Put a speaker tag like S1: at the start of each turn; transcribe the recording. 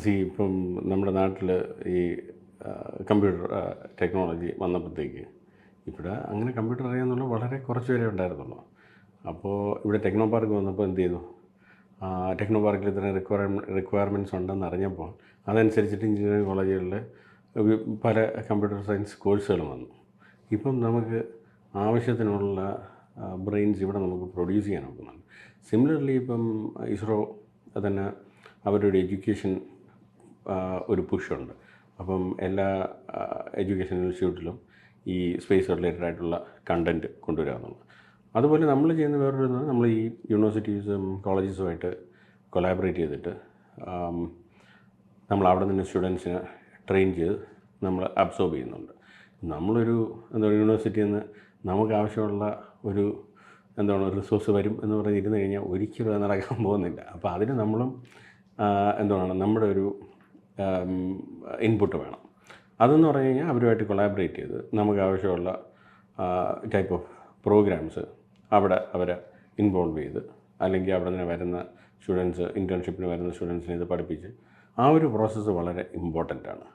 S1: ഇപ്പം നമ്മുടെ നാട്ടിൽ ഈ കമ്പ്യൂട്ടർ ടെക്നോളജി വന്നപ്പോഴത്തേക്ക് ഇവിടെ അങ്ങനെ കമ്പ്യൂട്ടർ അറിയാമെന്നുള്ള വളരെ കുറച്ച് പേരെ ഉണ്ടായിരുന്നുള്ളൂ. അപ്പോൾ ഇവിടെ ടെക്നോ പാർക്ക് വന്നപ്പോൾ എന്ത് ചെയ്തു, ടെക്നോ പാർക്കിൽ ഇത്രയും റിക്വയർമെൻറ്റ്സ് ഉണ്ടെന്ന് അറിഞ്ഞപ്പോൾ അതനുസരിച്ചിട്ട് എഞ്ചിനീയറിംഗ് കോളേജുകളിൽ പല കമ്പ്യൂട്ടർ സയൻസ് കോഴ്സുകളും വന്നു. ഇപ്പം നമുക്ക് ആവശ്യത്തിനുള്ള ബ്രെയിൻസ് ഇവിടെ നമുക്ക് പ്രൊഡ്യൂസ് ചെയ്യാൻ നോക്കുന്നുണ്ട്. സിമിലർലി ഇപ്പം ഇസ്രോ തന്നെ അവരുടെ എഡ്യൂക്കേഷൻ ഒരു പുഷുണ്ട്. അപ്പം എല്ലാ എഡ്യൂക്കേഷൻ ഇൻസ്റ്റിറ്റ്യൂട്ടിലും ഈ സ്പേസ് റിലേറ്റഡ് ആയിട്ടുള്ള കണ്ടൻറ്റ് കൊണ്ടുവരാമെന്നുള്ളത്. അതുപോലെ നമ്മൾ ചെയ്യുന്ന വേറൊരു നമ്മൾ ഈ യൂണിവേഴ്സിറ്റീസും കോളേജസുമായിട്ട് കൊളാബറേറ്റ് ചെയ്തിട്ട് നമ്മൾ അവിടെ നിന്ന് സ്റ്റുഡൻസിനെ ട്രെയിൻ ചെയ്ത് നമ്മൾ അബ്സോർബ് ചെയ്യുന്നുണ്ട്. നമ്മളൊരു യൂണിവേഴ്സിറ്റിയിൽ നിന്ന് നമുക്ക് ആവശ്യമുള്ള ഒരു റിസോഴ്സ് വരും എന്ന് പറഞ്ഞിരുന്നു കഴിഞ്ഞാൽ ഒരിക്കലും അത് നടക്കാൻ പോകുന്നില്ല. അപ്പോൾ അതിന് നമ്മളും നമ്മുടെ ഒരു ഇൻപുട്ട് വേണം. അതെന്ന് പറഞ്ഞു കഴിഞ്ഞാൽ അവരുമായിട്ട് കൊളാബറേറ്റ് ചെയ്ത് നമുക്ക് ആവശ്യമുള്ള ടൈപ്പ് ഓഫ് പ്രോഗ്രാംസ് അവരെ ഇൻവോൾവ് ചെയ്ത്, അല്ലെങ്കിൽ അവിടെ നിന്ന് വരുന്ന സ്റ്റുഡൻസ്, ഇൻറ്റേൺഷിപ്പിന് വരുന്ന സ്റ്റുഡൻസിനെ ഇത് പഠിപ്പിച്ച്, ആ ഒരു പ്രോസസ്സ് വളരെ ഇമ്പോർട്ടൻ്റ് ആണ്.